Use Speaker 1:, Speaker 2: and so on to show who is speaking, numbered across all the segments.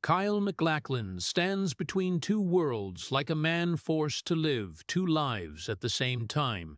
Speaker 1: Kyle MacLachlan stands between two worlds like a man forced to live two lives at the same time.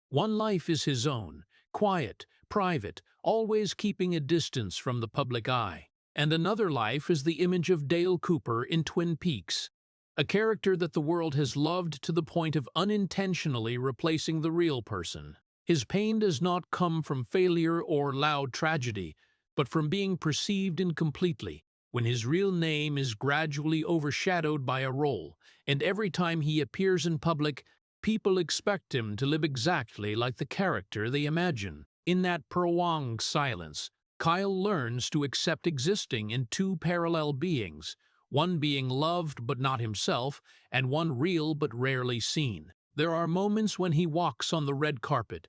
Speaker 1: One life is his own, quiet, private, always keeping a distance from the public eye. And another life is the image of Dale Cooper in Twin Peaks, a character that the world has loved to the point of unintentionally replacing the real person. His pain does not come from failure or loud tragedy, but from being perceived incompletely, when his real name is gradually overshadowed by a role, and every time he appears in public, people expect him to live exactly like the character they imagine. In that prolonged silence, Kyle learns to accept existing in two parallel beings, one being loved but not himself, and one real but rarely seen. There are moments when he walks on the red carpet,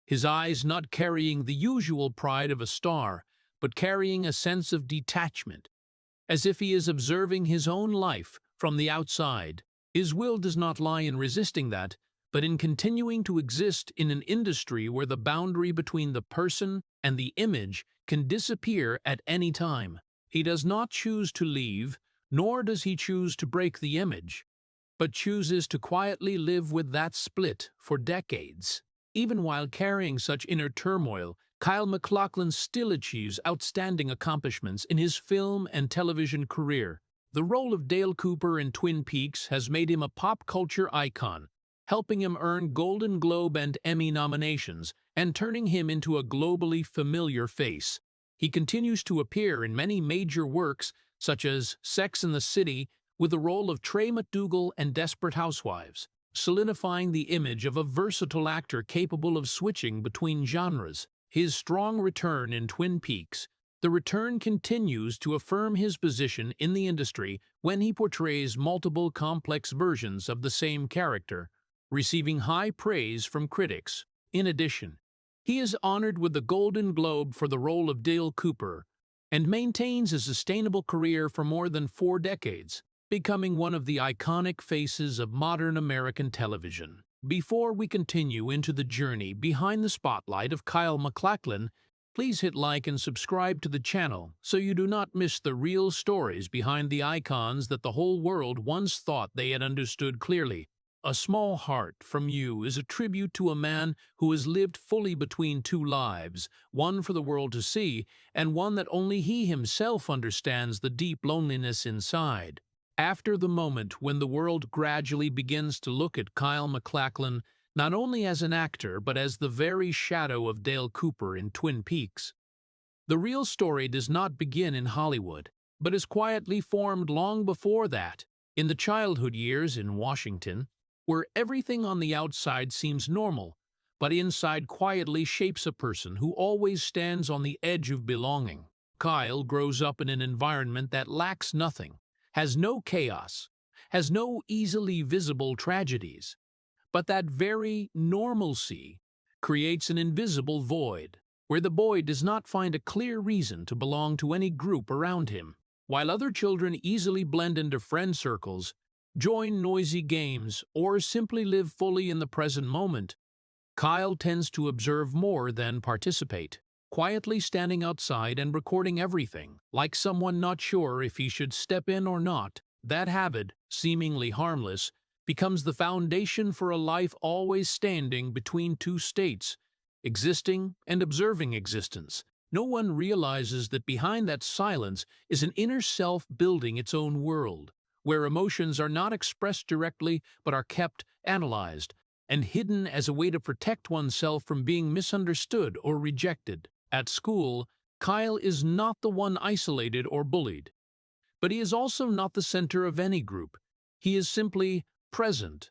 Speaker 1: his eyes not carrying the usual pride of a star, but carrying a sense of detachment, as if he is observing his own life from the outside. His will does not lie in resisting that, but in continuing to exist in an industry where the boundary between the person and the image can disappear at any time. He does not choose to leave, nor does he choose to break the image, but chooses to quietly live with that split for decades. Even while carrying such inner turmoil, Kyle MacLachlan still achieves outstanding accomplishments in his film and television career. The role of Dale Cooper in Twin Peaks has made him a pop culture icon, helping him earn Golden Globe and Emmy nominations and turning him into a globally familiar face. He continues to appear in many major works such as Sex and the City with the role of Trey MacDougal and Desperate Housewives, solidifying the image of a versatile actor capable of switching between genres. His strong return in Twin Peaks, the return continues to affirm his position in the industry when he portrays multiple complex versions of the same character, receiving high praise from critics. In addition, he is honored with the Golden Globe for the role of Dale Cooper and maintains a sustainable career for more than 4 decades, becoming one of the iconic faces of modern American television. Before we continue into the journey behind the spotlight of Kyle MacLachlan, please hit like and subscribe to the channel so you do not miss the real stories behind the icons that the whole world once thought they had understood clearly. A Small Heart from You is a tribute to a man who has lived fully between two lives, one for the world to see, and one that only he himself understands the deep loneliness inside. After the moment when the world gradually begins to look at Kyle MacLachlan not only as an actor but as the very shadow of Dale Cooper in Twin Peaks, the real story does not begin in Hollywood, but is quietly formed long before that, in the childhood years in Washington, where everything on the outside seems normal, but inside quietly shapes a person who always stands on the edge of belonging. Kyle grows up in an environment that lacks nothing, has no chaos, has no easily visible tragedies, but that very normalcy creates an invisible void, where the boy does not find a clear reason to belong to any group around him. While other children easily blend into friend circles, join noisy games, or simply live fully in the present moment, Kyle tends to observe more than participate, quietly standing outside and recording everything, like someone not sure if he should step in or not. That habit, seemingly harmless, becomes the foundation for a life always standing between two states, existing and observing existence. No one realizes that behind that silence is an inner self building its own world, where emotions are not expressed directly but are kept, analyzed, and hidden as a way to protect oneself from being misunderstood or rejected. At school, Kyle is not the one isolated or bullied, but he is also not the center of any group. He is simply present,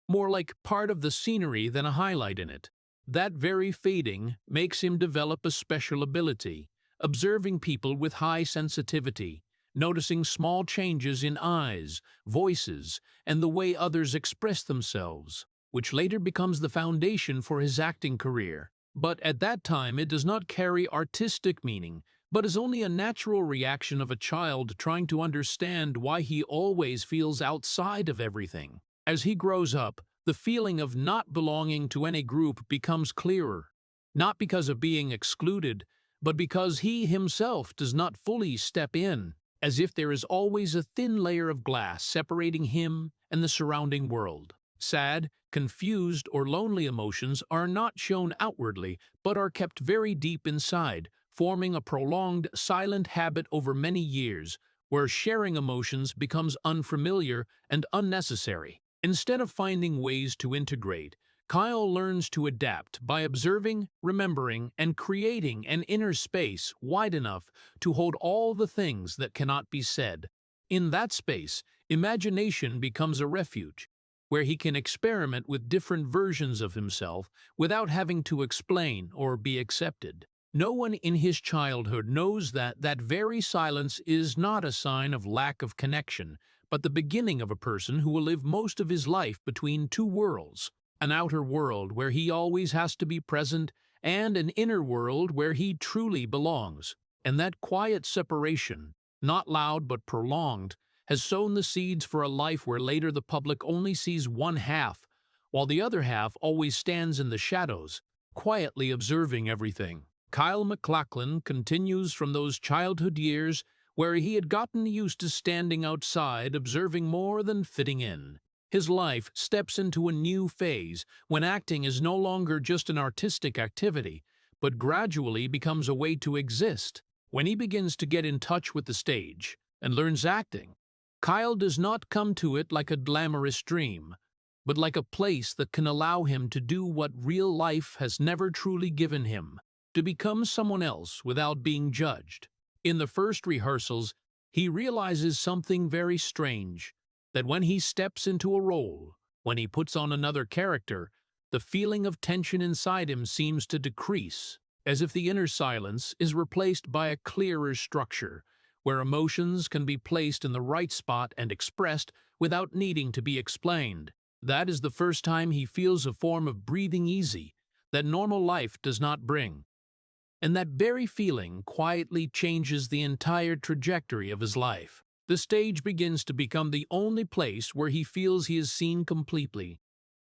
Speaker 1: more like part of the scenery than a highlight in it. That very fading makes him develop a special ability, observing people with high sensitivity, noticing small changes in eyes, voices, and the way others express themselves, which later becomes the foundation for his acting career. But at that time it does not carry artistic meaning, but is only a natural reaction of a child trying to understand why he always feels outside of everything. As he grows up, the feeling of not belonging to any group becomes clearer, not because of being excluded, but because he himself does not fully step in. as if there is always a thin layer of glass separating him and the surrounding world. Sad, confused, or lonely emotions are not shown outwardly, but are kept very deep inside, forming a prolonged, silent habit over many years, where sharing emotions becomes unfamiliar and unnecessary. Instead of finding ways to integrate, Kyle learns to adapt by observing, remembering, and creating an inner space wide enough to hold all the things that cannot be said. In that space, imagination becomes a refuge, where he can experiment with different versions of himself without having to explain or be accepted. No one in his childhood knows that that very silence is not a sign of lack of connection, but the beginning of a person who will live most of his life between two worlds, an outer world where he always has to be present, and an inner world where he truly belongs. And that quiet separation, not loud but prolonged, has sown the seeds for a life where later the public only sees one half, while the other half always stands in the shadows, quietly observing everything. Kyle MacLachlan continues from those childhood years where he had gotten used to standing outside observing more than fitting in. His life steps into a new phase when acting is no longer just an artistic activity, but gradually becomes a way to exist. When he begins to get in touch with the stage and learns acting, Kyle does not come to it like a glamorous dream, but like a place that can allow him to do what real life has never truly given him, to become someone else without being judged. In the first rehearsals, he realizes something very strange, that when he steps into a role, when he puts on another character, the feeling of tension inside him seems to decrease, as if the inner silence is replaced by a clearer structure, where emotions can be placed in the right spot and expressed without needing to be explained. That is the first time he feels a form of breathing easy that normal life does not bring. And that very feeling quietly changes the entire trajectory of his life. The stage begins to become the only place where he feels he is seen completely,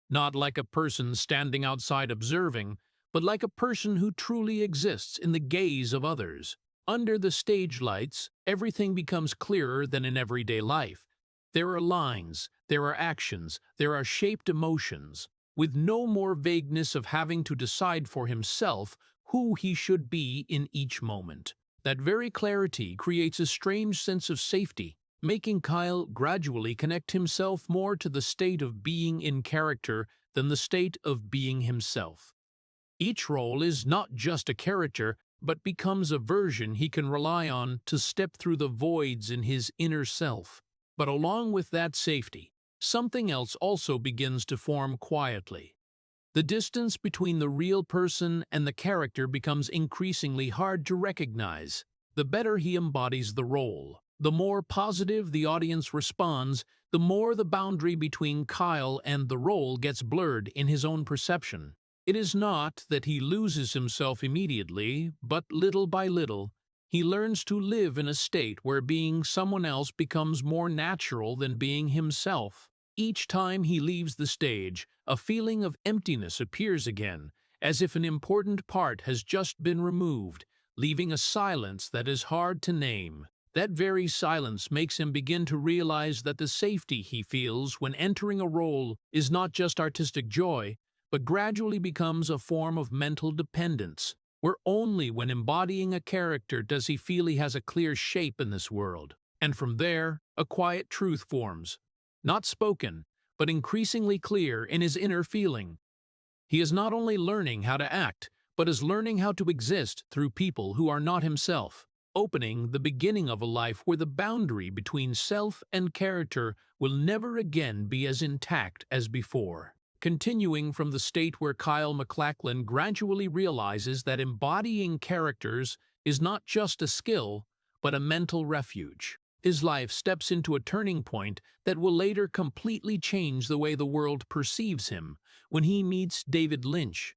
Speaker 1: not like a person standing outside observing, but like a person who truly exists in the gaze of others. Under the stage lights, everything becomes clearer than in everyday life. There are lines, there are actions, there are shaped emotions, with no more vagueness of having to decide for himself who he should be in each moment. That very clarity creates a strange sense of safety, making Kyle gradually connect himself more to the state of being in character than the state of being himself. Each role is not just a character, but becomes a version he can rely on to step through the voids in his inner self. But along with that safety, something else also begins to form quietly. The distance between the real person and the character becomes increasingly hard to recognize. The better he embodies the role, the more positive the audience responds, the more the boundary between Kyle and the role gets blurred in his own perception. It is not that he loses himself immediately, but little by little, he learns to live in a state where being someone else becomes more natural than being himself. Each time he leaves the stage, a feeling of emptiness appears again, as if an important part has just been removed, leaving a silence that is hard to name. That very silence makes him begin to realize that the safety he feels when entering a role is not just artistic joy, but gradually becomes a form of mental dependence, where only when embodying a character does he feel he has a clear shape in this world. And from there, a quiet truth forms, not spoken, but increasingly clear in his inner feeling. He is not only learning how to act, but is learning how to exist through people who are not himself, opening the beginning of a life where the boundary between self and character will never again be as intact as before. Continuing from the state where Kyle MacLachlan gradually realizes that embodying characters is not just a skill, but a mental refuge. His life steps into a turning point that will later completely change the way the world perceives him when he meets David Lynch,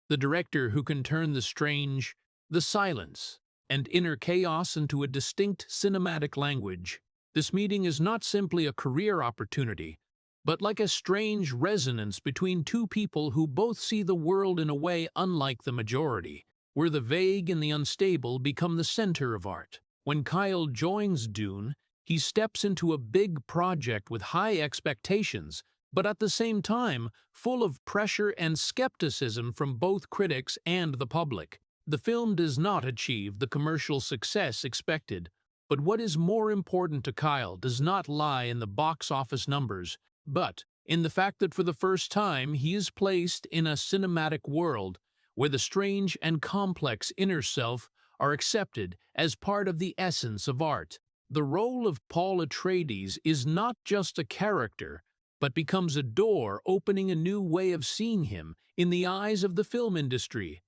Speaker 1: the director who can turn the strange, the silence, and inner chaos into a distinct cinematic language. This meeting is not simply a career opportunity, but like a strange resonance between two people who both see the world in a way unlike the majority, where the vague and the unstable become the center of art. When Kyle joins Dune, he steps into a big project with high expectations, but at the same time, full of pressure and skepticism from both critics and the public. The film does not achieve the commercial success expected, but what is more important to Kyle does not lie in the box office numbers, but in the fact that for the first time he is placed in a cinematic world where the strange and complex inner self are accepted as part of the essence of art. The role of Paul Atreides is not just a character, but becomes a door opening a new way of seeing him in the eyes of the film industry.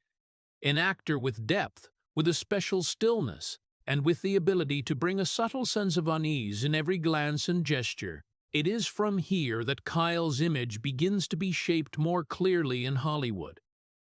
Speaker 1: An actor with depth, with a special stillness, and with the ability to bring a subtle sense of unease in every glance and gesture. It is from here that Kyle's image begins to be shaped more clearly in Hollywood.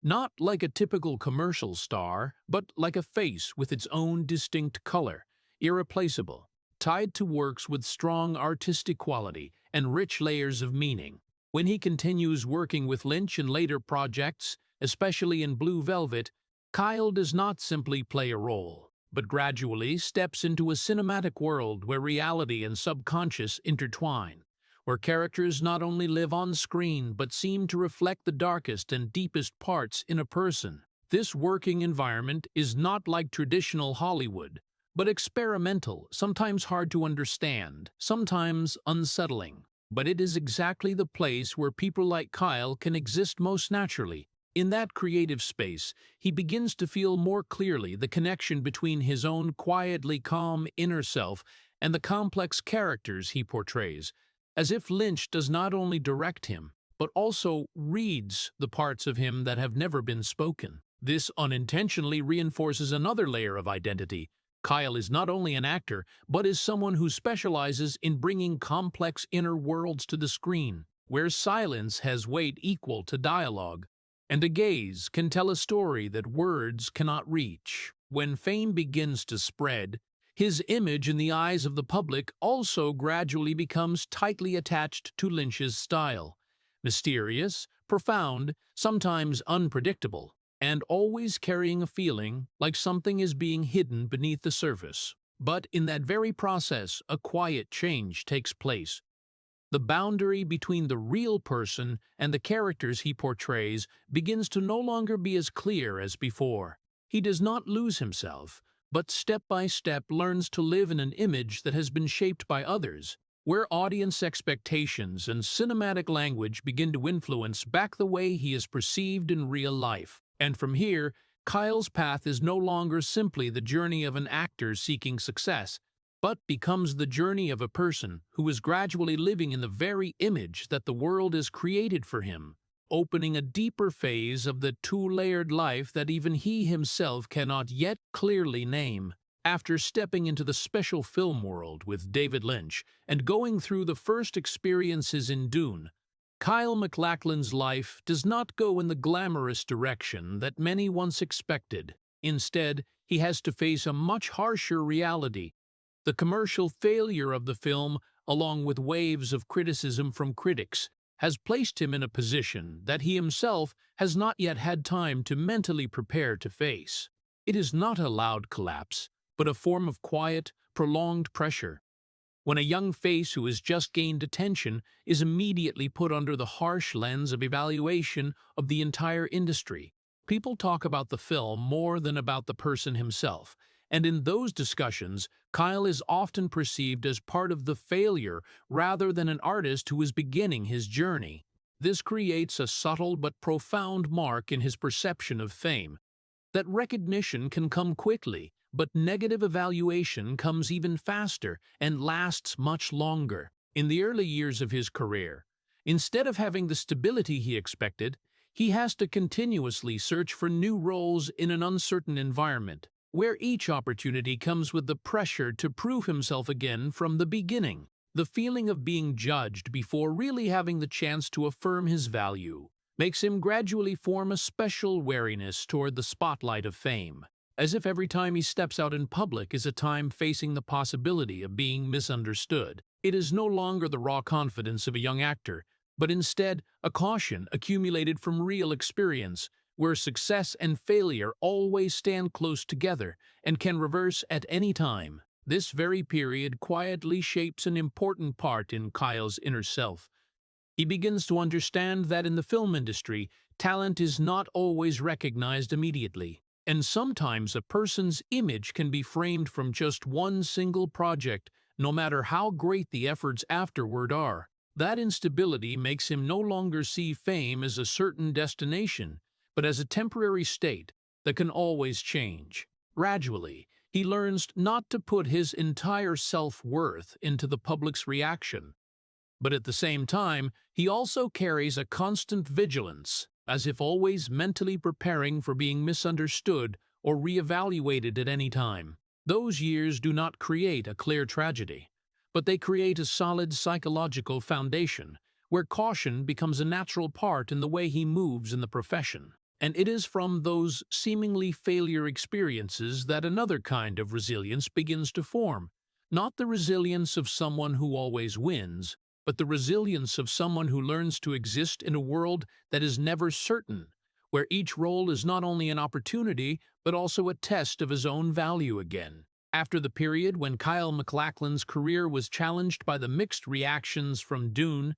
Speaker 1: Not like a typical commercial star, but like a face with its own distinct color, irreplaceable, tied to works with strong artistic quality and rich layers of meaning. When he continues working with Lynch in later projects, especially in Blue Velvet, Kyle does not simply play a role, but gradually steps into a cinematic world where reality and subconscious intertwine, where characters not only live on screen but seem to reflect the darkest and deepest parts in a person. This working environment is not like traditional Hollywood, but experimental, sometimes hard to understand, sometimes unsettling. But it is exactly the place where people like Kyle can exist most naturally. In that creative space, he begins to feel more clearly the connection between his own quietly calm inner self and the complex characters he portrays, as if Lynch does not only direct him, but also reads the parts of him that have never been spoken. This unintentionally reinforces another layer of identity. Kyle is not only an actor, but is someone who specializes in bringing complex inner worlds to the screen, where silence has weight equal to dialogue, and a gaze can tell a story that words cannot reach. When fame begins to spread, his image in the eyes of the public also gradually becomes tightly attached to Lynch's style. Mysterious, profound, sometimes unpredictable, and always carrying a feeling like something is being hidden beneath the surface. But in that very process, a quiet change takes place. The boundary between the real person and the characters he portrays begins to no longer be as clear as before. He does not lose himself, but step by step learns to live in an image that has been shaped by others, where audience expectations and cinematic language begin to influence back the way he is perceived in real life. And from here, Kyle's path is no longer simply the journey of an actor seeking success, but becomes the journey of a person who is gradually living in the very image that the world is created for him, opening a deeper phase of the two-layered life that even he himself cannot yet clearly name. After stepping into the special film world with David Lynch and going through the first experiences in Dune, Kyle MacLachlan's life does not go in the glamorous direction that many once expected. Instead, he has to face a much harsher reality. The commercial failure of the film, along with waves of criticism from critics, has placed him in a position that he himself has not yet had time to mentally prepare to face. It is not a loud collapse, but a form of quiet, prolonged pressure. When a young face who has just gained attention is immediately put under the harsh lens of evaluation of the entire industry, people talk about the film more than about the person himself. And in those discussions, Kyle is often perceived as part of the failure rather than an artist who is beginning his journey. This creates a subtle but profound mark in his perception of fame. That recognition can come quickly, but negative evaluation comes even faster and lasts much longer. In the early years of his career, instead of having the stability he expected, he has to continuously search for new roles in an uncertain environment, where each opportunity comes with the pressure to prove himself again from the beginning. The feeling of being judged before really having the chance to affirm his value makes him gradually form a special wariness toward the spotlight of fame, as if every time he steps out in public is a time facing the possibility of being misunderstood. It is no longer the raw confidence of a young actor, but instead a caution accumulated from real experience, where success and failure always stand close together and can reverse at any time. This very period quietly shapes an important part in Kyle's inner self. He begins to understand that in the film industry, talent is not always recognized immediately, and sometimes a person's image can be framed from just one single project, no matter how great the efforts afterward are. That instability makes him no longer see fame as a certain destination, but as a temporary state that can always change. Gradually, he learns not to put his entire self-worth into the public's reaction. But at the same time, he also carries a constant vigilance, as if always mentally preparing for being misunderstood or reevaluated at any time. Those years do not create a clear tragedy, but they create a solid psychological foundation, where caution becomes a natural part in the way he moves in the profession. And it is from those seemingly failure experiences that another kind of resilience begins to form. Not the resilience of someone who always wins, but the resilience of someone who learns to exist in a world that is never certain, where each role is not only an opportunity, but also a test of his own value again. After the period when Kyle MacLachlan's career was challenged by the mixed reactions from Dune,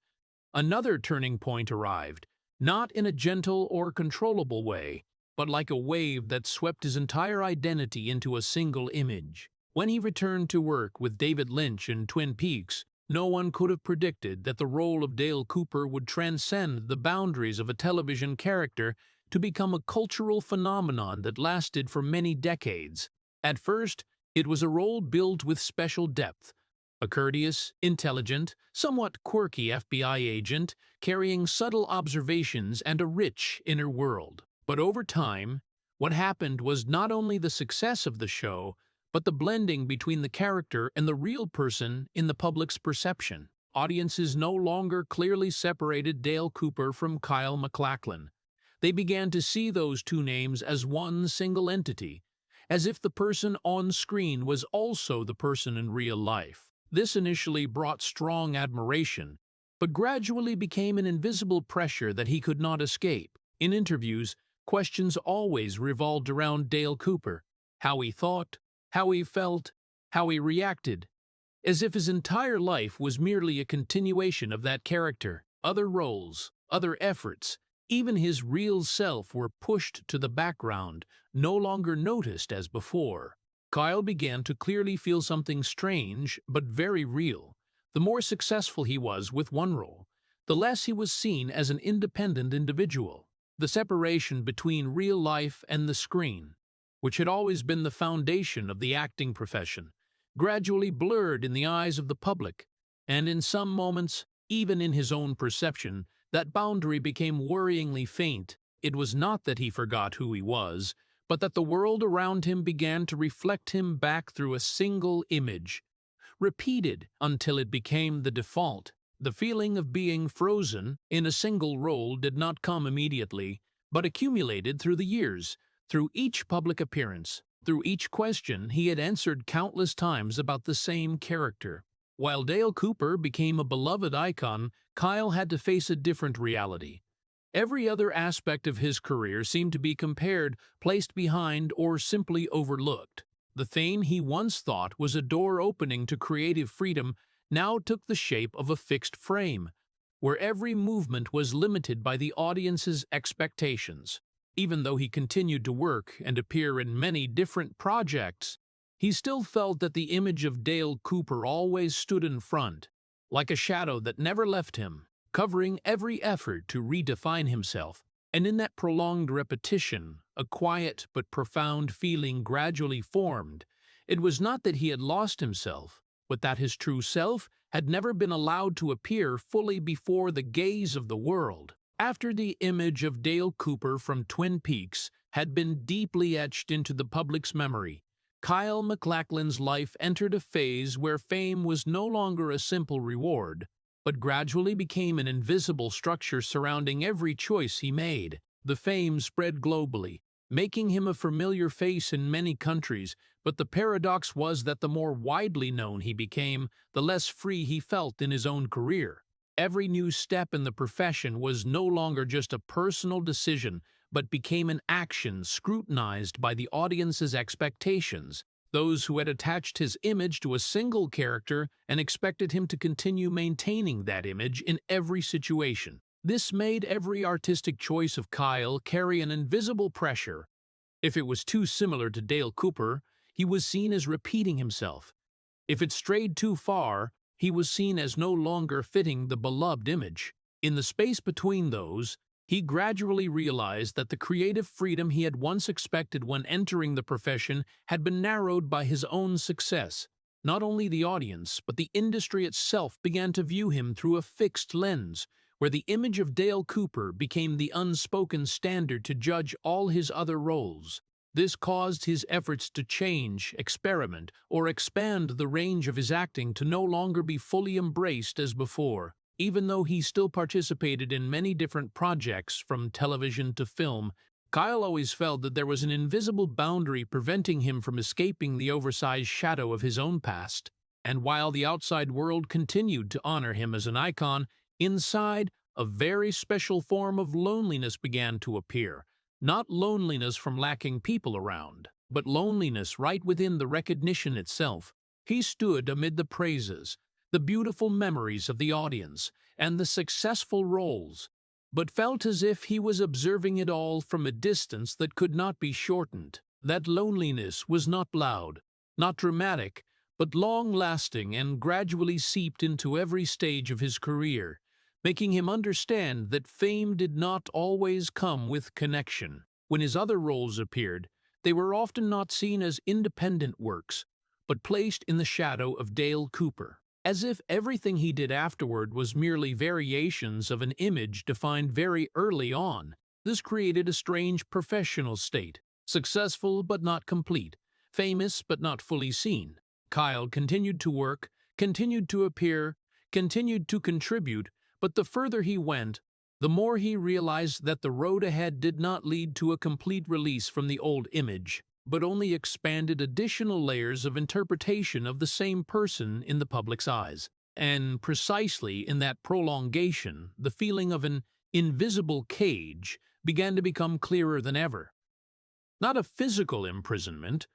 Speaker 1: another turning point arrived, not in a gentle or controllable way, but like a wave that swept his entire identity into a single image. When he returned to work with David Lynch in Twin Peaks, no one could have predicted that the role of Dale Cooper would transcend the boundaries of a television character to become a cultural phenomenon that lasted for many decades. At first, it was a role built with special depth, a courteous, intelligent, somewhat quirky FBI agent carrying subtle observations and a rich inner world. But over time, what happened was not only the success of the show, but the blending between the character and the real person in the public's perception. Audiences no longer clearly separated Dale Cooper from Kyle MacLachlan. They began to see those two names as one single entity, as if the person on screen was also the person in real life. This initially brought strong admiration, but gradually became an invisible pressure that he could not escape. In interviews, questions always revolved around Dale Cooper, how he thought, how he felt, how he reacted, as if his entire life was merely a continuation of that character. Other roles, other efforts, even his real self were pushed to the background, no longer noticed as before. Kyle began to clearly feel something strange, but very real. The more successful he was with one role, the less he was seen as an independent individual. The separation between real life and the screen, which had always been the foundation of the acting profession, gradually blurred in the eyes of the public, and in some moments, even in his own perception, that boundary became worryingly faint. It was not that he forgot who he was, but that the world around him began to reflect him back through a single image, repeated until it became the default. The feeling of being frozen in a single role did not come immediately, but accumulated through the years, through each public appearance, through each question he had answered countless times about the same character. While Dale Cooper became a beloved icon, Kyle had to face a different reality. Every other aspect of his career seemed to be compared, placed behind, or simply overlooked. The fame he once thought was a door opening to creative freedom now took the shape of a fixed frame, where every movement was limited by the audience's expectations. Even though he continued to work and appear in many different projects, he still felt that the image of Dale Cooper always stood in front, like a shadow that never left him, covering every effort to redefine himself. And in that prolonged repetition, a quiet but profound feeling gradually formed. It was not that he had lost himself, but that his true self had never been allowed to appear fully before the gaze of the world. After the image of Dale Cooper from Twin Peaks had been deeply etched into the public's memory, Kyle MacLachlan's life entered a phase where fame was no longer a simple reward, but gradually became an invisible structure surrounding every choice he made. The fame spread globally, making him a familiar face in many countries, but the paradox was that the more widely known he became, the less free he felt in his own career. Every new step in the profession was no longer just a personal decision, but became an action scrutinized by the audience's expectations. Those who had attached his image to a single character and expected him to continue maintaining that image in every situation. This made every artistic choice of Kyle carry an invisible pressure. If it was too similar to Dale Cooper, he was seen as repeating himself. If it strayed too far, he was seen as no longer fitting the beloved image. In the space between those, he gradually realized that the creative freedom he had once expected when entering the profession had been narrowed by his own success. Not only the audience, but the industry itself began to view him through a fixed lens, where the image of Dale Cooper became the unspoken standard to judge all his other roles. This caused his efforts to change, experiment, or expand the range of his acting to no longer be fully embraced as before. Even though he still participated in many different projects, from television to film, Kyle always felt that there was an invisible boundary preventing him from escaping the oversized shadow of his own past. And while the outside world continued to honor him as an icon, inside, a very special form of loneliness began to appear. Not loneliness from lacking people around, but loneliness right within the recognition itself. He stood amid the praises, the beautiful memories of the audience, and the successful roles, but felt as if he was observing it all from a distance that could not be shortened. That loneliness was not loud, not dramatic, but long-lasting and gradually seeped into every stage of his career, making him understand that fame did not always come with connection. When his other roles appeared, they were often not seen as independent works, but placed in the shadow of Dale Cooper, as if everything he did afterward was merely variations of an image defined very early on. This created a strange professional state, successful but not complete, famous but not fully seen. Kyle continued to work, continued to appear, continued to contribute, but the further he went, the more he realized that the road ahead did not lead to a complete release from the old image, but only expanded additional layers of interpretation of the same person in the public's eyes. And precisely in that prolongation, the feeling of an invisible cage began to become clearer than ever. Not a physical imprisonment,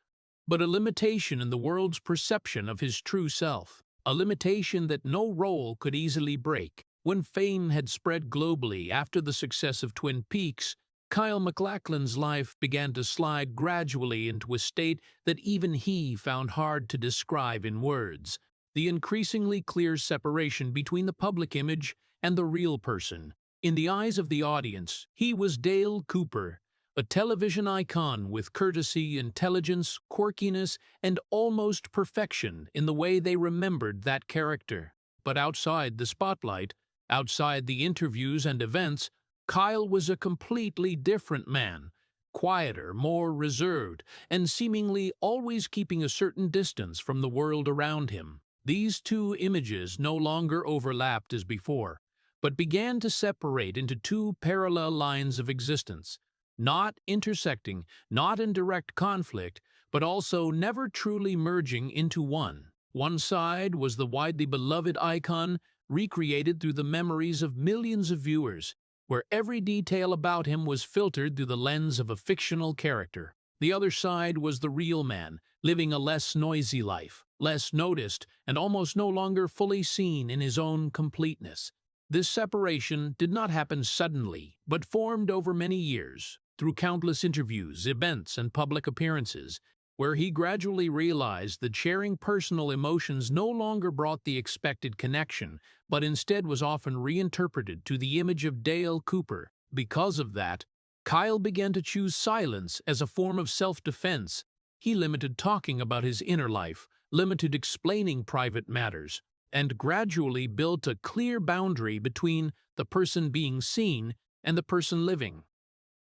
Speaker 1: but a limitation in the world's perception of his true self, a limitation that no role could easily break. When fame had spread globally after the success of Twin Peaks, Kyle MacLachlan's life began to slide gradually into a state that even he found hard to describe in words. The increasingly clear separation between the public image and the real person. In the eyes of the audience, he was Dale Cooper, a television icon with courtesy, intelligence, quirkiness, and almost perfection in the way they remembered that character. But outside the spotlight, outside the interviews and events, Kyle was a completely different man, quieter, more reserved, and seemingly always keeping a certain distance from the world around him. These two images no longer overlapped as before, but began to separate into two parallel lines of existence, not intersecting, not in direct conflict, but also never truly merging into one. One side was the widely beloved icon, recreated through the memories of millions of viewers, where every detail about him was filtered through the lens of a fictional character. The other side was the real man, living a less noisy life, less noticed, and almost no longer fully seen in his own completeness. This separation did not happen suddenly, but formed over many years, through countless interviews, events, and public appearances, where he gradually realized that sharing personal emotions no longer brought the expected connection, but instead was often reinterpreted to the image of Dale Cooper. Because of that, Kyle began to choose silence as a form of self-defense. He limited talking about his inner life, limited explaining private matters, and gradually built a clear boundary between the person being seen and the person living.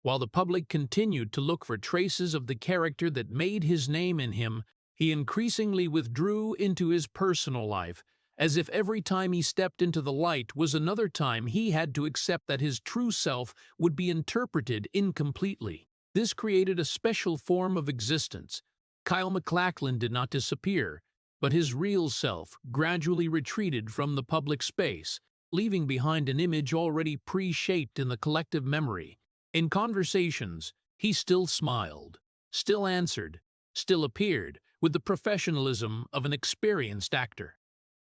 Speaker 1: While the public continued to look for traces of the character that made his name in him, he increasingly withdrew into his personal life, as if every time he stepped into the light was another time he had to accept that his true self would be interpreted incompletely. This created a special form of existence. Kyle MacLachlan did not disappear, but his real self gradually retreated from the public space, leaving behind an image already pre-shaped in the collective memory. In conversations, he still smiled, still answered, still appeared with the professionalism of an experienced actor.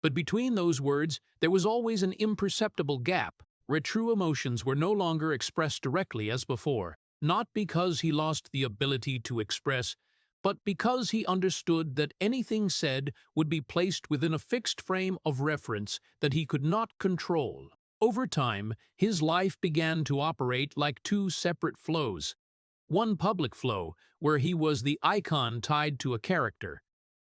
Speaker 1: But between those words, there was always an imperceptible gap, where true emotions were no longer expressed directly as before, not because he lost the ability to express, but because he understood that anything said would be placed within a fixed frame of reference that he could not control. Over time, his life began to operate like two separate flows. One public flow, where he was the icon tied to a character,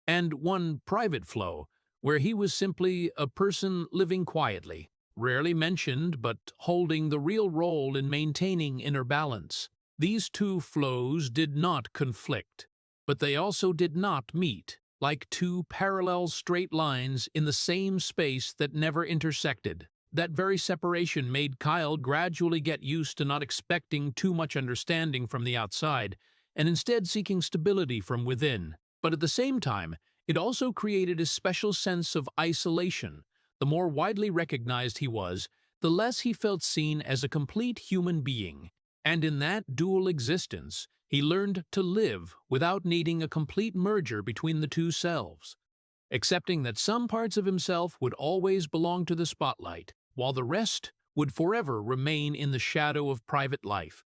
Speaker 1: and one private flow, where he was simply a person living quietly, rarely mentioned but holding the real role in maintaining inner balance. These two flows did not conflict, but they also did not meet, like two parallel straight lines in the same space that never intersected. That very separation made Kyle gradually get used to not expecting too much understanding from the outside, and instead seeking stability from within. But at the same time, it also created a special sense of isolation. The more widely recognized he was, the less he felt seen as a complete human being. And in that dual existence, he learned to live without needing a complete merger between the two selves, accepting that some parts of himself would always belong to the spotlight, while the rest would forever remain in the shadow of private life,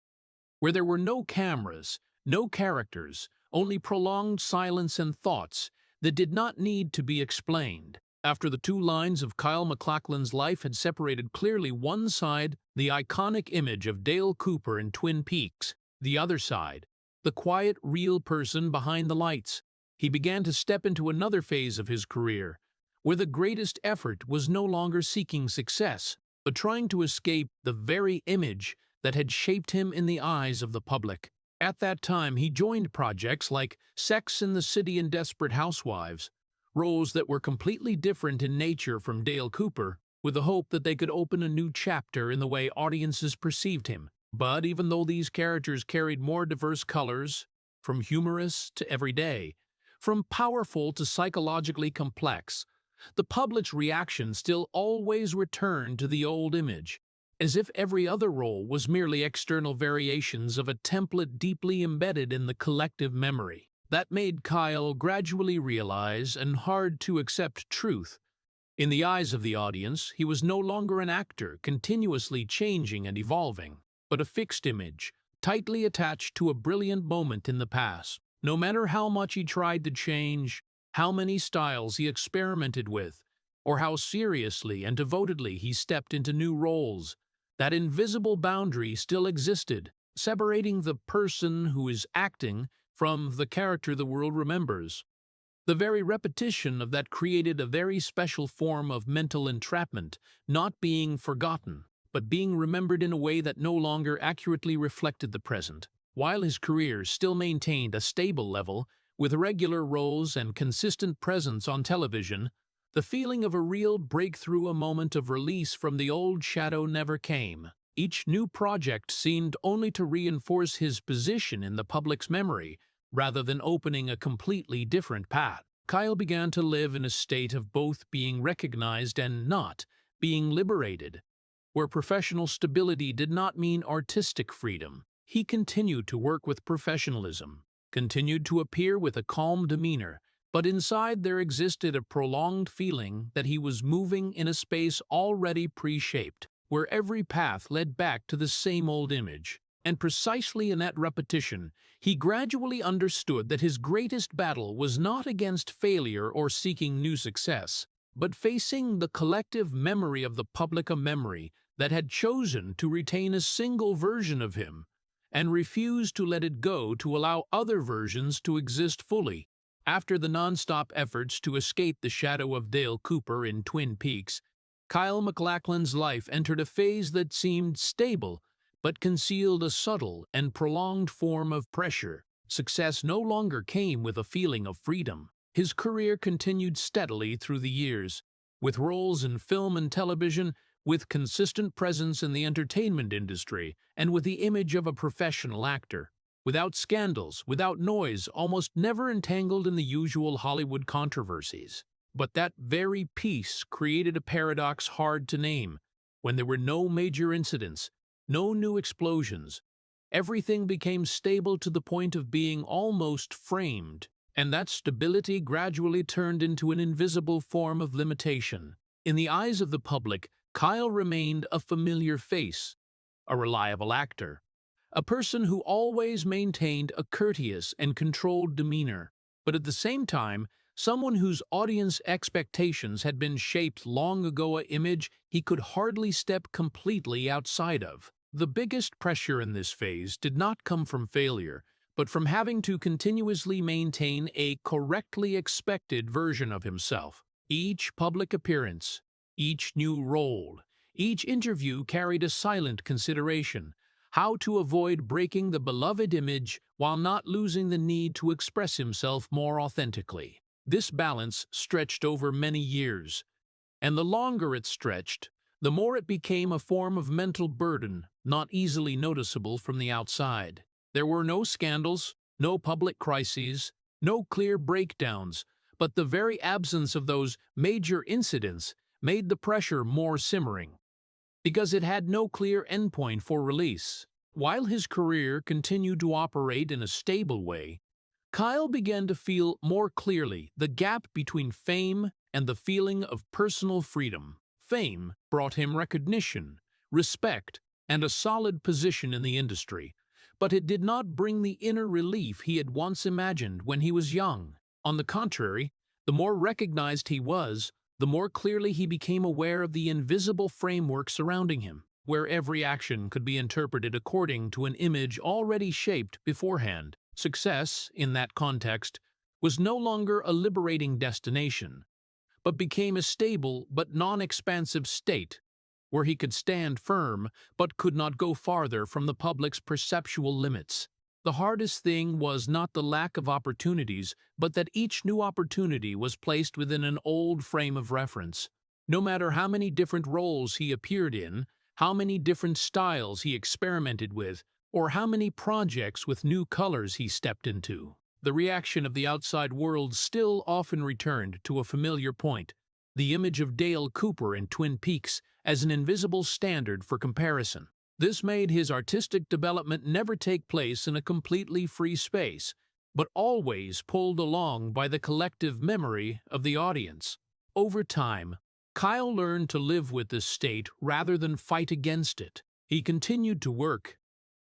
Speaker 1: where there were no cameras, no characters, only prolonged silence and thoughts that did not need to be explained. After the two lines of Kyle MacLachlan's life had separated clearly, one side, the iconic image of Dale Cooper in Twin Peaks, the other side, the quiet, real person behind the lights, he began to step into another phase of his career, where the greatest effort was no longer seeking success, but trying to escape the very image that had shaped him in the eyes of the public. At that time, he joined projects like Sex in the City and Desperate Housewives, roles that were completely different in nature from Dale Cooper, with the hope that they could open a new chapter in the way audiences perceived him. But even though these characters carried more diverse colors, from humorous to everyday, from powerful to psychologically complex, the public's reaction still always returned to the old image, as if every other role was merely external variations of a template deeply embedded in the collective memory. That made Kyle gradually realize and hard to accept truth. In the eyes of the audience, he was no longer an actor continuously changing and evolving, but a fixed image, tightly attached to a brilliant moment in the past. No matter how much he tried to change, how many styles he experimented with, or how seriously and devotedly he stepped into new roles, that invisible boundary still existed, separating the person who is acting from the character the world remembers. The very repetition of that created a very special form of mental entrapment, not being forgotten, but being remembered in a way that no longer accurately reflected the present. While his career still maintained a stable level, with regular roles and consistent presence on television, the feeling of a real breakthrough, a moment of release from the old shadow, never came. Each new project seemed only to reinforce his position in the public's memory, rather than opening a completely different path. Kyle began to live in a state of both being recognized and not being liberated, where professional stability did not mean artistic freedom. He continued to work with professionalism, continued to appear with a calm demeanor, but inside there existed a prolonged feeling that he was moving in a space already pre-shaped, where every path led back to the same old image. And precisely in that repetition, he gradually understood that his greatest battle was not against failure or seeking new success, but facing the collective memory of the public, a memory that had chosen to retain a single version of him and refused to let it go to allow other versions to exist fully. After the non-stop efforts to escape the shadow of Dale Cooper in Twin Peaks, Kyle MacLachlan's life entered a phase that seemed stable but concealed a subtle and prolonged form of pressure. Success no longer came with a feeling of freedom. His career continued steadily through the years, with roles in film and television, with consistent presence in the entertainment industry, and with the image of a professional actor. Without scandals, without noise, almost never entangled in the usual Hollywood controversies. But that very peace created a paradox hard to name. When there were no major incidents, no new explosions, everything became stable to the point of being almost framed, and that stability gradually turned into an invisible form of limitation. In the eyes of the public, Kyle remained a familiar face, a reliable actor, a person who always maintained a courteous and controlled demeanor, but at the same time, someone whose audience expectations had been shaped long ago, an image he could hardly step completely outside of. The biggest pressure in this phase did not come from failure, but from having to continuously maintain a correctly expected version of himself. Each public appearance, each new role, each interview carried a silent consideration: how to avoid breaking the beloved image while not losing the need to express himself more authentically. This balance stretched over many years, and the longer it stretched, the more it became a form of mental burden, not easily noticeable from the outside. There were no scandals, no public crises, no clear breakdowns, but the very absence of those major incidents made the pressure more simmering, because it had no clear endpoint for release. While his career continued to operate in a stable way, Kyle began to feel more clearly the gap between fame and the feeling of personal freedom. Fame brought him recognition, respect, and a solid position in the industry, but it did not bring the inner relief he had once imagined when he was young. On the contrary, the more recognized he was, the more clearly he became aware of the invisible framework surrounding him, where every action could be interpreted according to an image already shaped beforehand. Success, in that context, was no longer a liberating destination, but became a stable but non-expansive state, where he could stand firm but could not go farther from the public's perceptual limits. The hardest thing was not the lack of opportunities, but that each new opportunity was placed within an old frame of reference. No matter how many different roles he appeared in, how many different styles he experimented with, or how many projects with new colors he stepped into, the reaction of the outside world still often returned to a familiar point: the image of Dale Cooper in Twin Peaks as an invisible standard for comparison. This made his artistic development never take place in a completely free space, but always pulled along by the collective memory of the audience. Over time, Kyle learned to live with this state rather than fight against it. He continued to work,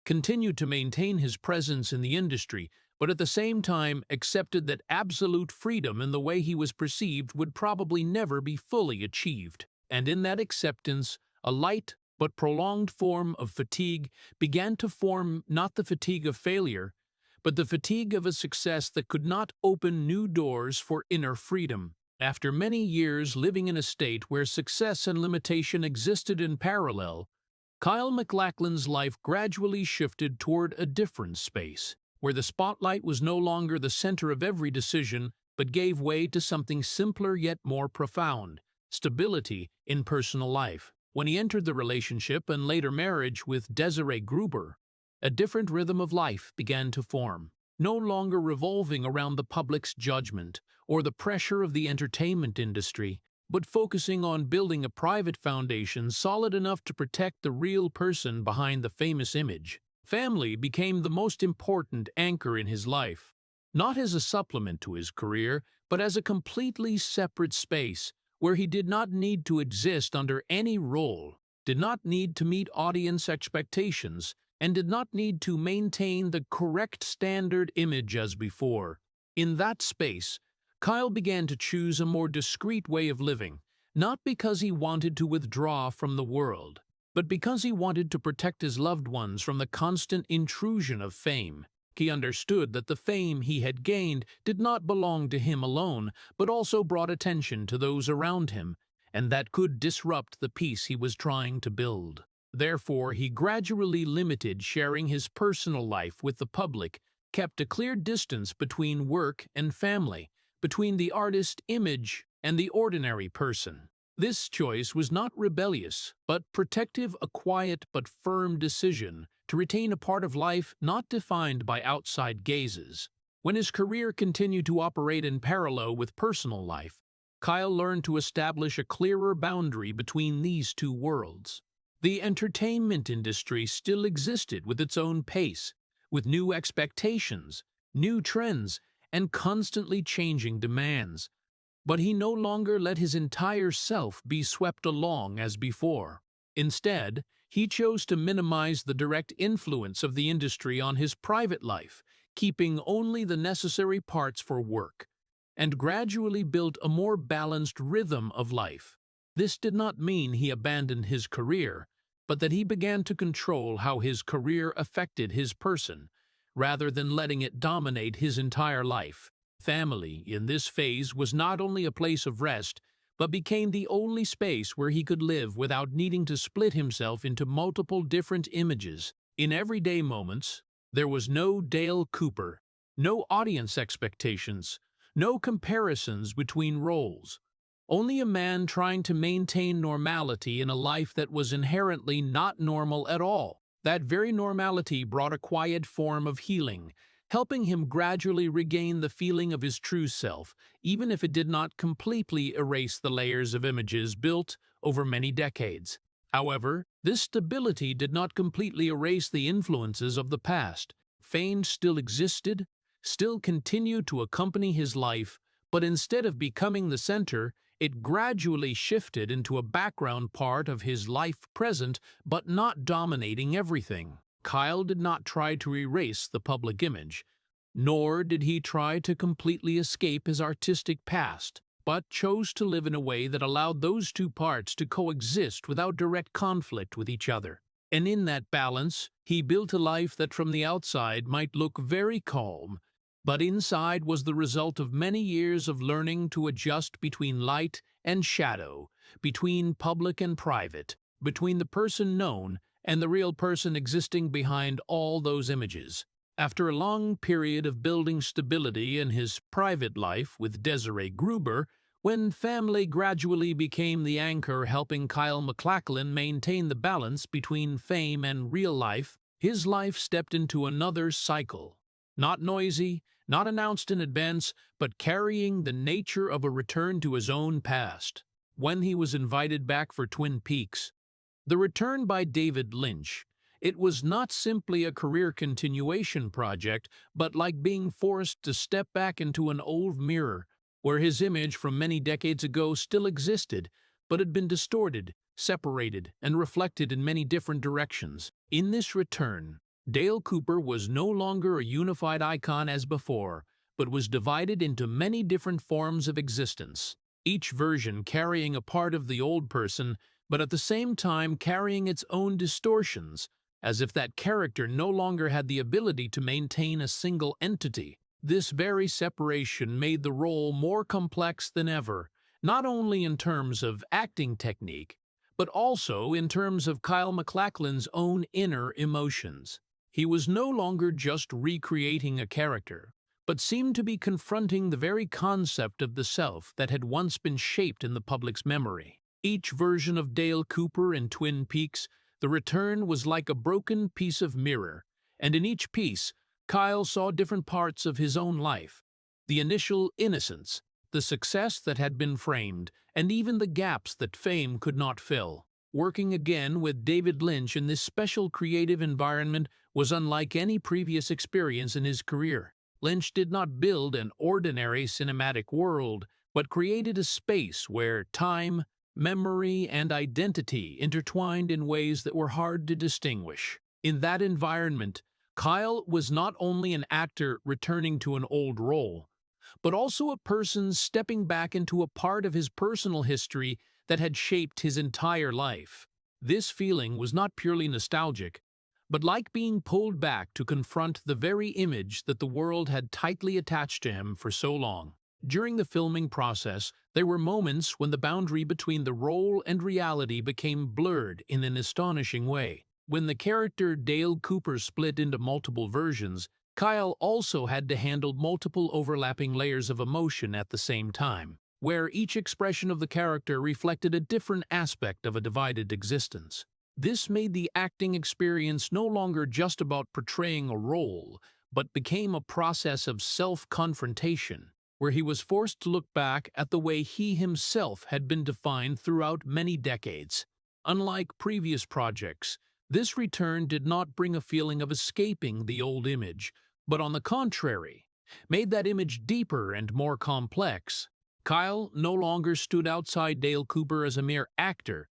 Speaker 1: continued to maintain his presence in the industry, but at the same time accepted that absolute freedom in the way he was perceived would probably never be fully achieved. And in that acceptance, a light but prolonged form of fatigue began to form, not the fatigue of failure, but the fatigue of a success that could not open new doors for inner freedom. After many years living in a state where success and limitation existed in parallel, Kyle MacLachlan's life gradually shifted toward a different space, where the spotlight was no longer the center of every decision, but gave way to something simpler yet more profound: stability in personal life. When he entered the relationship and later marriage with Desiree Gruber, a different rhythm of life began to form, no longer revolving around the public's judgment or the pressure of the entertainment industry, but focusing on building a private foundation solid enough to protect the real person behind the famous image. Family became the most important anchor in his life, not as a supplement to his career, but as a completely separate space where he did not need to exist under any role, did not need to meet audience expectations, and did not need to maintain the correct standard image as before. In that space, Kyle began to choose a more discreet way of living, not because he wanted to withdraw from the world, but because he wanted to protect his loved ones from the constant intrusion of fame. He understood that the fame he had gained did not belong to him alone, but also brought attention to those around him, and that could disrupt the peace he was trying to build. Therefore, he gradually limited sharing his personal life with the public, kept a clear distance between work and family, between the artist image and the ordinary person. This choice was not rebellious, but protective, a quiet but firm decision to retain a part of life not defined by outside gazes. When his career continued to operate in parallel with personal life, Kyle learned to establish a clearer boundary between these two worlds. The entertainment industry still existed with its own pace, with new expectations, new trends, and constantly changing demands. But he no longer let his entire self be swept along as before. Instead, he chose to minimize the direct influence of the industry on his private life, keeping only the necessary parts for work, and gradually built a more balanced rhythm of life. This did not mean he abandoned his career, but that he began to control how his career affected his person, rather than letting it dominate his entire life. Family, in this phase, was not only a place of rest, but became the only space where he could live without needing to split himself into multiple different images. In everyday moments, there was no Dale Cooper, no audience expectations, no comparisons between roles. Only a man trying to maintain normality in a life that was inherently not normal at all. That very normality brought a quiet form of healing, helping him gradually regain the feeling of his true self, even if it did not completely erase the layers of images built over many decades. However, this stability did not completely erase the influences of the past. Fame still existed, still continued to accompany his life, but instead of becoming the center, it gradually shifted into a background part of his life present, but not dominating everything. Kyle did not try to erase the public image, nor did he try to completely escape his artistic past, but chose to live in a way that allowed those two parts to coexist without direct conflict with each other. And in that balance, he built a life that from the outside might look very calm, but inside was the result of many years of learning to adjust between light and shadow, between public and private, between the person known and the real person existing behind all those images. After a long period of building stability in his private life with Desiree Gruber, when family gradually became the anchor helping Kyle MacLachlan maintain the balance between fame and real life, his life stepped into another cycle. Not noisy, not announced in advance, but carrying the nature of a return to his own past. When he was invited back for Twin Peaks, The Return by David Lynch, it was not simply a career continuation project, but like being forced to step back into an old mirror, where his image from many decades ago still existed, but had been distorted, separated, and reflected in many different directions. In this return, Dale Cooper was no longer a unified icon as before, but was divided into many different forms of existence, each version carrying a part of the old person, but at the same time carrying its own distortions, as if that character no longer had the ability to maintain a single entity. This very separation made the role more complex than ever, not only in terms of acting technique, but also in terms of Kyle MacLachlan's own inner emotions. He was no longer just recreating a character, but seemed to be confronting the very concept of the self that had once been shaped in the public's memory. Each version of Dale Cooper in Twin Peaks, The Return, was like a broken piece of mirror, and in each piece, Kyle saw different parts of his own life: the initial innocence, the success that had been framed, and even the gaps that fame could not fill. Working again with David Lynch in this special creative environment was unlike any previous experience in his career. Lynch did not build an ordinary cinematic world, but created a space where time, memory, and identity intertwined in ways that were hard to distinguish. In that environment, Kyle was not only an actor returning to an old role, but also a person stepping back into a part of his personal history that had shaped his entire life. This feeling was not purely nostalgic, but like being pulled back to confront the very image that the world had tightly attached to him for so long. During the filming process, there were moments when the boundary between the role and reality became blurred in an astonishing way. When the character Dale Cooper split into multiple versions, Kyle also had to handle multiple overlapping layers of emotion at the same time, where each expression of the character reflected a different aspect of a divided existence. This made the acting experience no longer just about portraying a role, but became a process of self-confrontation, where he was forced to look back at the way he himself had been defined throughout many decades. Unlike previous projects, this return did not bring a feeling of escaping the old image, but on the contrary, made that image deeper and more complex. Kyle no longer stood outside Dale Cooper as a mere actor,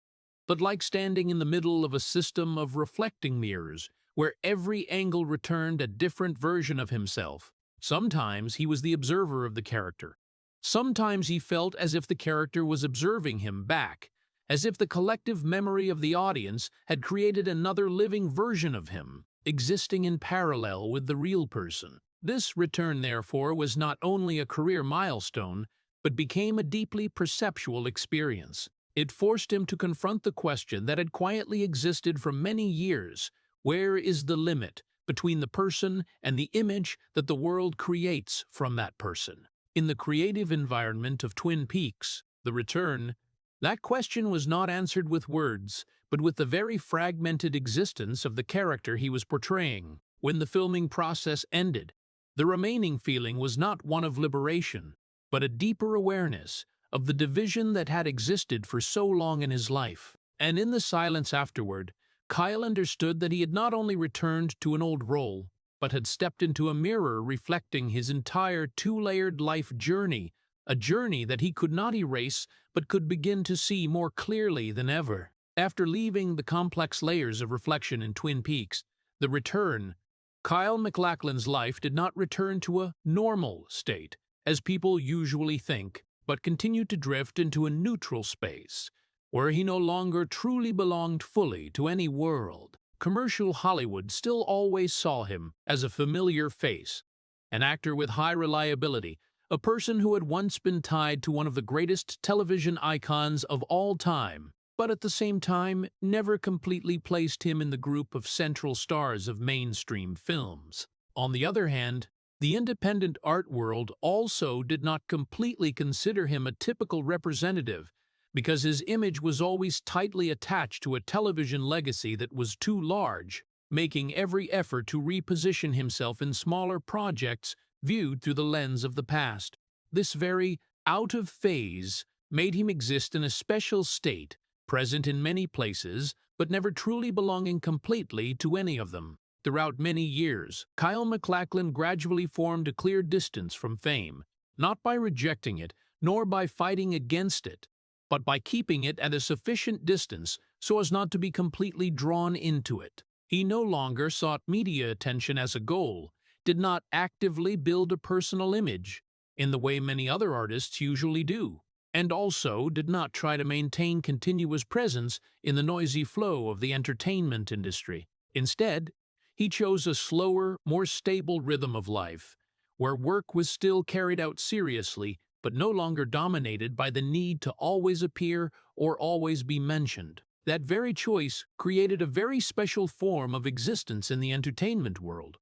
Speaker 1: but like standing in the middle of a system of reflecting mirrors, where every angle returned a different version of himself. Sometimes he was the observer of the character. Sometimes he felt as if the character was observing him back, as if the collective memory of the audience had created another living version of him, existing in parallel with the real person. This return, therefore, was not only a career milestone, but became a deeply perceptual experience. It forced him to confront the question that had quietly existed for many years: where is the limit between the person and the image that the world creates from that person? In the creative environment of Twin Peaks, The Return, that question was not answered with words, but with the very fragmented existence of the character he was portraying. When the filming process ended, the remaining feeling was not one of liberation, but a deeper awareness of the division that had existed for so long in his life. And in the silence afterward, Kyle understood that he had not only returned to an old role, but had stepped into a mirror reflecting his entire two-layered life journey, a journey that he could not erase but could begin to see more clearly than ever. After leaving the complex layers of reflection in Twin Peaks, The Return, Kyle MacLachlan's life did not return to a normal state, as people usually think, but continued to drift into a neutral space, where he no longer truly belonged fully to any world. Commercial Hollywood still always saw him as a familiar face, an actor with high reliability, a person who had once been tied to one of the greatest television icons of all time, but at the same time never completely placed him in the group of central stars of mainstream films. On the other hand, the independent art world also did not completely consider him a typical representative, because his image was always tightly attached to a television legacy that was too large, making every effort to reposition himself in smaller projects viewed through the lens of the past. This very out of phase made him exist in a special state, present in many places, but never truly belonging completely to any of them. Throughout many years, Kyle MacLachlan gradually formed a clear distance from fame, not by rejecting it, nor by fighting against it, but by keeping it at a sufficient distance so as not to be completely drawn into it. He no longer sought media attention as a goal, did not actively build a personal image, in the way many other artists usually do, and also did not try to maintain continuous presence in the noisy flow of the entertainment industry. Instead, he chose a slower, more stable rhythm of life, where work was still carried out seriously, but no longer dominated by the need to always appear or always be mentioned. That very choice created a very special form of existence in the entertainment world: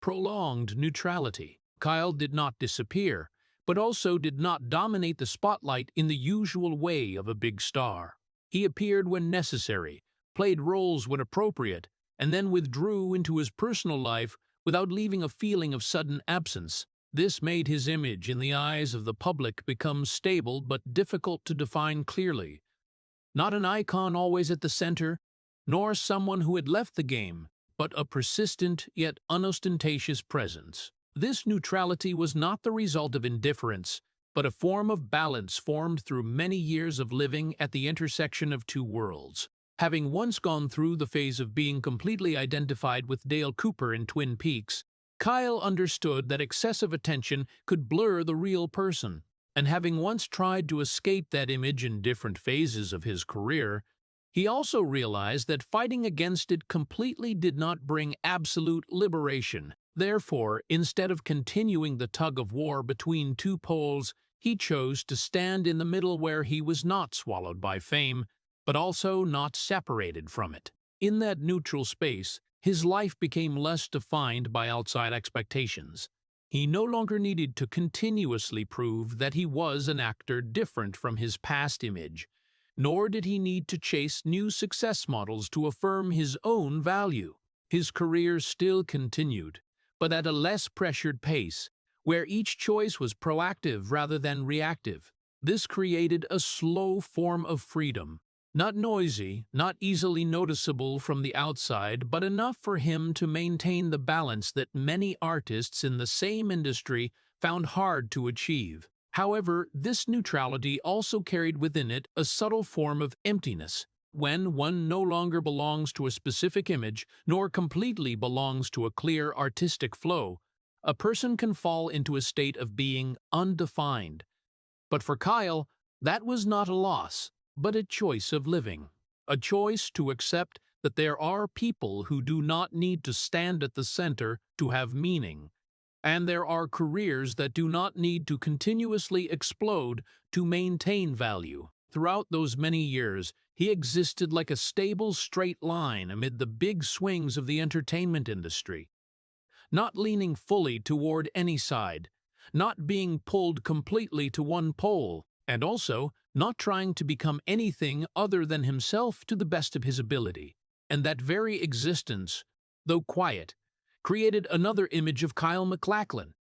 Speaker 1: prolonged neutrality. Kyle did not disappear, but also did not dominate the spotlight in the usual way of a big star. He appeared when necessary, played roles when appropriate, and then withdrew into his personal life without leaving a feeling of sudden absence. This made his image in the eyes of the public become stable but difficult to define clearly. Not an icon always at the center, nor someone who had left the game, but a persistent yet unostentatious presence. This neutrality was not the result of indifference, but a form of balance formed through many years of living at the intersection of two worlds. Having once gone through the phase of being completely identified with Dale Cooper in Twin Peaks, Kyle understood that excessive attention could blur the real person, and having once tried to escape that image in different phases of his career, he also realized that fighting against it completely did not bring absolute liberation. Therefore, instead of continuing the tug-of-war between two poles, he chose to stand in the middle, where he was not swallowed by fame, but also not separated from it. In that neutral space, his life became less defined by outside expectations. He no longer needed to continuously prove that he was an actor different from his past image, nor did he need to chase new success models to affirm his own value. His career still continued, but at a less pressured pace, where each choice was proactive rather than reactive. This created a slow form of freedom, Not noisy, not easily noticeable from the outside, but enough for him to maintain the balance that many artists in the same industry found hard to achieve. However, this neutrality also carried within it a subtle form of emptiness. When one no longer belongs to a specific image, nor completely belongs to a clear artistic flow, a person can fall into a state of being undefined. But for Kyle, that was not a loss, but a choice of living. A choice to accept that there are people who do not need to stand at the center to have meaning, and there are careers that do not need to continuously explode to maintain value. Throughout those many years, he existed like a stable straight line amid the big swings of the entertainment industry, not leaning fully toward any side, not being pulled completely to one pole, and also not trying to become anything other than himself to the best of his ability. And that very existence, though quiet, created another image of Kyle MacLachlan,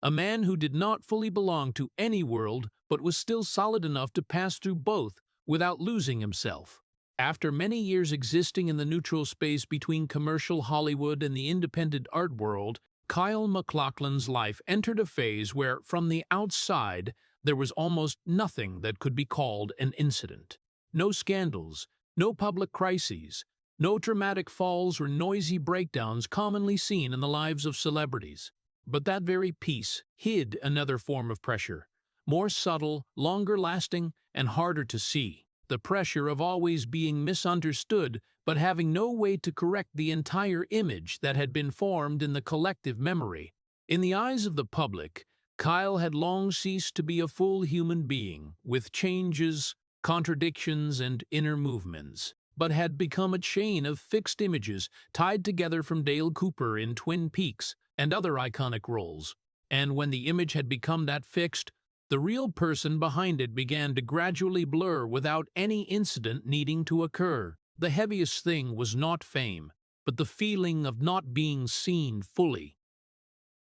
Speaker 1: a man who did not fully belong to any world but was still solid enough to pass through both without losing himself. After many years existing in the neutral space between commercial Hollywood and the independent art world, Kyle MacLachlan's life entered a phase where, from the outside, there was almost nothing that could be called an incident. No scandals, no public crises, no dramatic falls or noisy breakdowns commonly seen in the lives of celebrities. But that very peace hid another form of pressure, more subtle, longer lasting, and harder to see. The pressure of always being misunderstood but having no way to correct the entire image that had been formed in the collective memory. In the eyes of the public, Kyle had long ceased to be a full human being, with changes, contradictions, and inner movements, but had become a chain of fixed images tied together from Dale Cooper in Twin Peaks and other iconic roles. And when the image had become that fixed, the real person behind it began to gradually blur without any incident needing to occur. The heaviest thing was not fame, but the feeling of not being seen fully.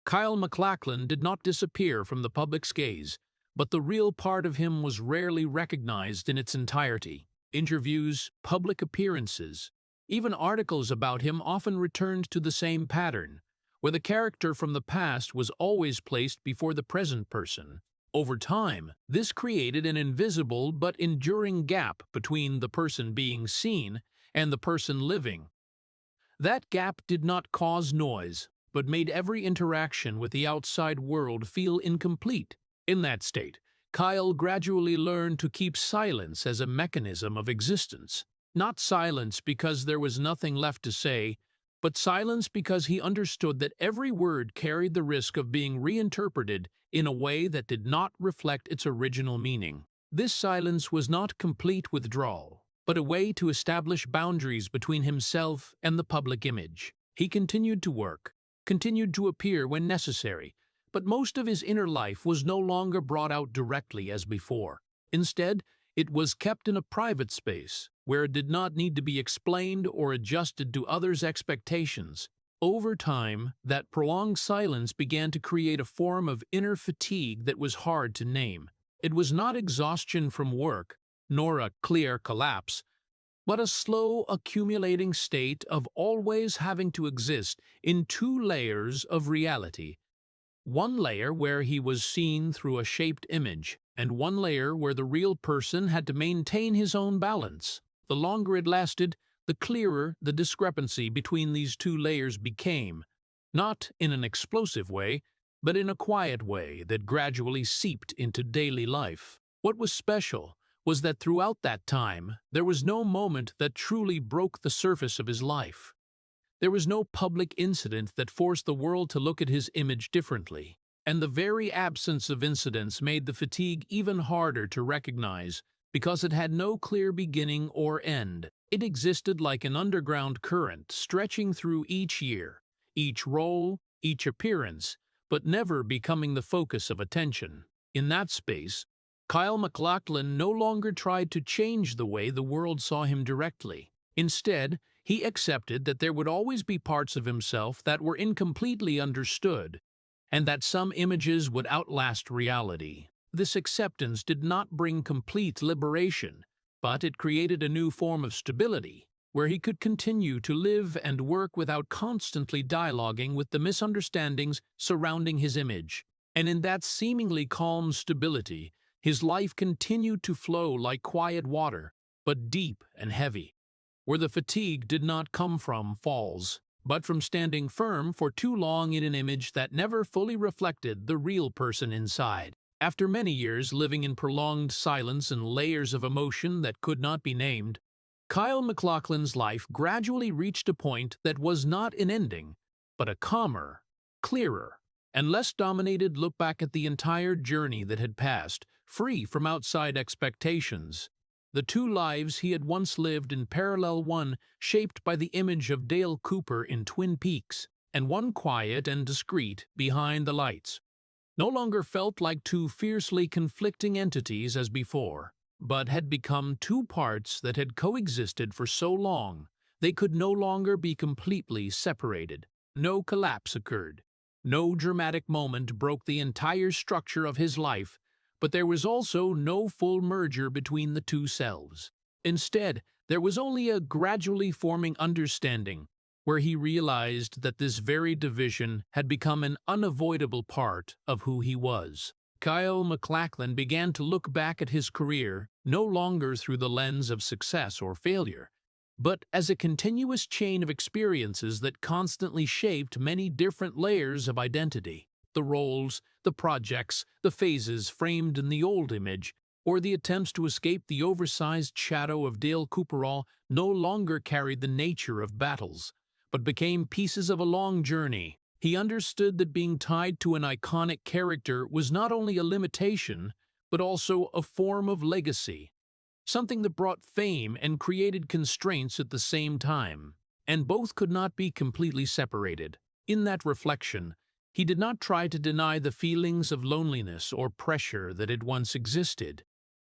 Speaker 1: Kyle MacLachlan did not disappear from the public's gaze, but the real part of him was rarely recognized in its entirety. Interviews, public appearances, even articles about him often returned to the same pattern, where the character from the past was always placed before the present person. Over time, this created an invisible but enduring gap between the person being seen and the person living. That gap did not cause noise, but made every interaction with the outside world feel incomplete. In that state, Kyle gradually learned to keep silence as a mechanism of existence. Not silence because there was nothing left to say, but silence because he understood that every word carried the risk of being reinterpreted in a way that did not reflect its original meaning. This silence was not complete withdrawal, but a way to establish boundaries between himself and the public image. He continued to work, continued to appear when necessary, but most of his inner life was no longer brought out directly as before. Instead, it was kept in a private space, where it did not need to be explained or adjusted to others' expectations. Over time, that prolonged silence began to create a form of inner fatigue that was hard to name. It was not exhaustion from work, nor a clear collapse, but a slow accumulating state of always having to exist in two layers of reality. One layer where he was seen through a shaped image, and one layer where the real person had to maintain his own balance. The longer it lasted, the clearer the discrepancy between these two layers became, not in an explosive way, but in a quiet way that gradually seeped into daily life. What was special was that throughout that time, there was no moment that truly broke the surface of his life. There was no public incident that forced the world to look at his image differently, and the very absence of incidents made the fatigue even harder to recognize because it had no clear beginning or end. It existed like an underground current stretching through each year, each role, each appearance, but never becoming the focus of attention. In that space, Kyle MacLachlan no longer tried to change the way the world saw him directly. Instead, he accepted that there would always be parts of himself that were incompletely understood, and that some images would outlast reality. This acceptance did not bring complete liberation, but it created a new form of stability, where he could continue to live and work without constantly dialoguing with the misunderstandings surrounding his image. And in that seemingly calm stability, his life continued to flow like quiet water, but deep and heavy, where the fatigue did not come from falls, but from standing firm for too long in an image that never fully reflected the real person inside. After many years living in prolonged silence and layers of emotion that could not be named, Kyle MacLachlan's life gradually reached a point that was not an ending, but a calmer, clearer, and less dominated look back at the entire journey that had passed, free from outside expectations. The two lives he had once lived in parallel, one shaped by the image of Dale Cooper in Twin Peaks, and one quiet and discreet behind the lights, no longer felt like two fiercely conflicting entities as before, but had become two parts that had coexisted for so long they could no longer be completely separated. No collapse occurred. No dramatic moment broke the entire structure of his life, but there was also no full merger between the two selves. Instead, there was only a gradually forming understanding, where he realized that this very division had become an unavoidable part of who he was. Kyle MacLachlan began to look back at his career no longer through the lens of success or failure, but as a continuous chain of experiences that constantly shaped many different layers of identity. The roles, the projects, the phases framed in the old image, or the attempts to escape the oversized shadow of Dale Cooper no longer carried the nature of battles, but became pieces of a long journey. He understood that being tied to an iconic character was not only a limitation, but also a form of legacy, something that brought fame and created constraints at the same time, and both could not be completely separated. In that reflection, he did not try to deny the feelings of loneliness or pressure that had once existed,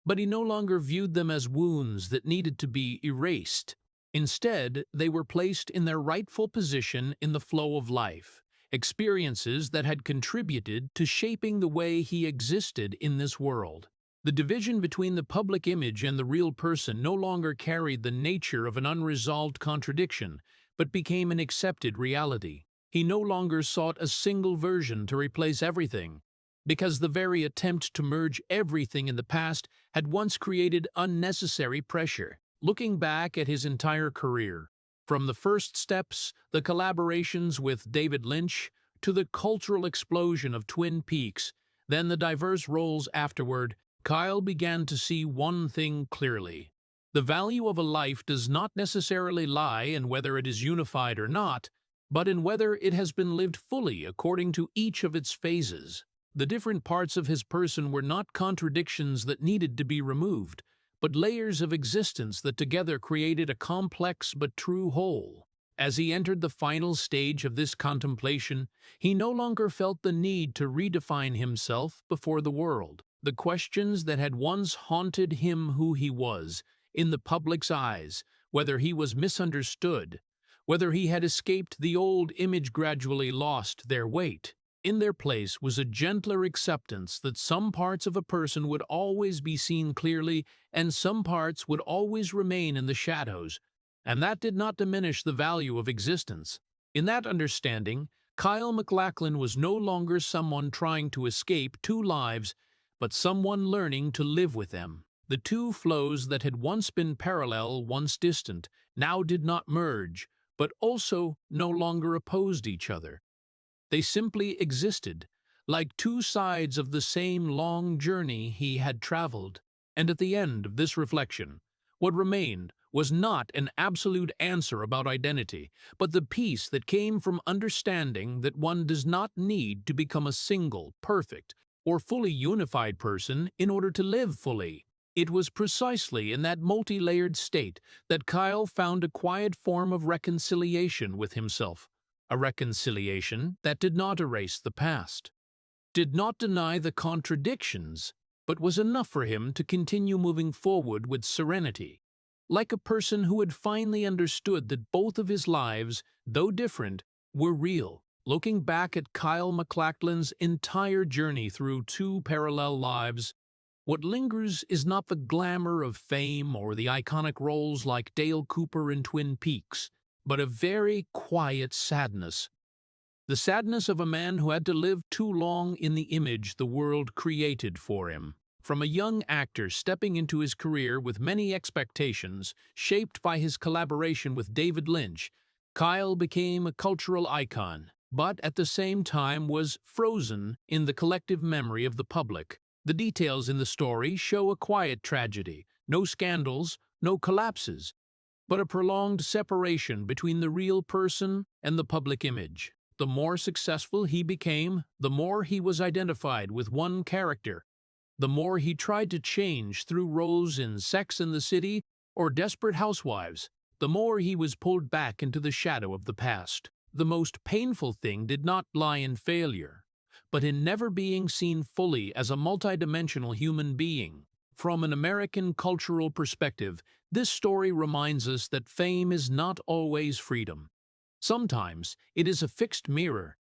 Speaker 1: but he no longer viewed them as wounds that needed to be erased. Instead, they were placed in their rightful position in the flow of life, experiences that had contributed to shaping the way he existed in this world. The division between the public image and the real person no longer carried the nature of an unresolved contradiction, but became an accepted reality. He no longer sought a single version to replace everything, because the very attempt to merge everything in the past had once created unnecessary pressure. Looking back at his entire career, from the first steps, the collaborations with David Lynch, to the cultural explosion of Twin Peaks, then the diverse roles afterward, Kyle began to see one thing clearly. The value of a life does not necessarily lie in whether it is unified or not, but in whether it has been lived fully according to each of its phases. The different parts of his person were not contradictions that needed to be removed, but layers of existence that together created a complex but true whole. As he entered the final stage of this contemplation, he no longer felt the need to redefine himself before the world. The questions that had once haunted him, who he was, in the public's eyes, whether he was misunderstood, whether he had escaped the old image, gradually lost their weight. In their place was a gentler acceptance that some parts of a person would always be seen clearly and some parts would always remain in the shadows, and that did not diminish the value of existence. In that understanding, Kyle MacLachlan was no longer someone trying to escape two lives, but someone learning to live with them. The two flows that had once been parallel, once distant, now did not merge, but also no longer opposed each other. They simply existed, like two sides of the same long journey he had traveled. And at the end of this reflection, what remained was not an absolute answer about identity, but the peace that came from understanding that one does not need to become a single, perfect, or fully unified person in order to live fully. It was precisely in that multi-layered state that Kyle found a quiet form of reconciliation with himself, a reconciliation that did not erase the past, did not deny the contradictions, but was enough for him to continue moving forward with serenity, like a person who had finally understood that both of his lives, though different, were real. Looking back at Kyle MacLachlan's entire journey through two parallel lives, What lingers is not the glamour of fame or the iconic roles like Dale Cooper in Twin Peaks, but a very quiet sadness. The sadness of a man who had to live too long in the image the world created for him. From a young actor stepping into his career with many expectations, shaped by his collaboration with David Lynch, Kyle became a cultural icon, but at the same time was frozen in the collective memory of the public. The details in the story show a quiet tragedy, no scandals, no collapses, but a prolonged separation between the real person and the public image. The more successful he became, the more he was identified with one character. The more he tried to change through roles in Sex and the City or Desperate Housewives, the more he was pulled back into the shadow of the past. The most painful thing did not lie in failure, but in never being seen fully as a multidimensional human being. From an American cultural perspective, this story reminds us that fame is not always freedom. Sometimes it is a fixed mirror,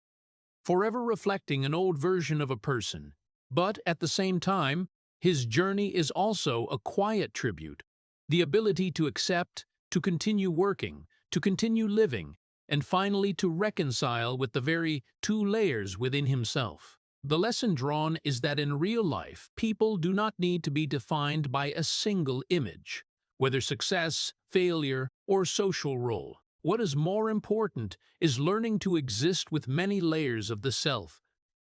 Speaker 1: forever reflecting an old version of a person. But at the same time, his journey is also a quiet tribute, the ability to accept, to continue working, to continue living, and finally to reconcile with the very two layers within himself. The lesson drawn is that in real life, people do not need to be defined by a single image, whether success, failure, or social role. What is more important is learning to exist with many layers of the self,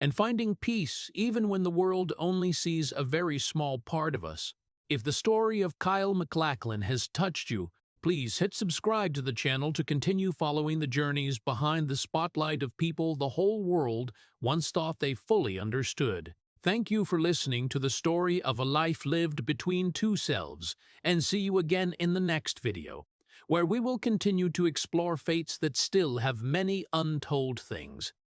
Speaker 1: and finding peace even when the world only sees a very small part of us. If the story of Kyle MacLachlan has touched you, please hit subscribe to the channel to continue following the journeys behind the spotlight of people the whole world once thought they fully understood. Thank you for listening to the story of a life lived between two selves, and see you again in the next video, where we will continue to explore fates that still have many untold things.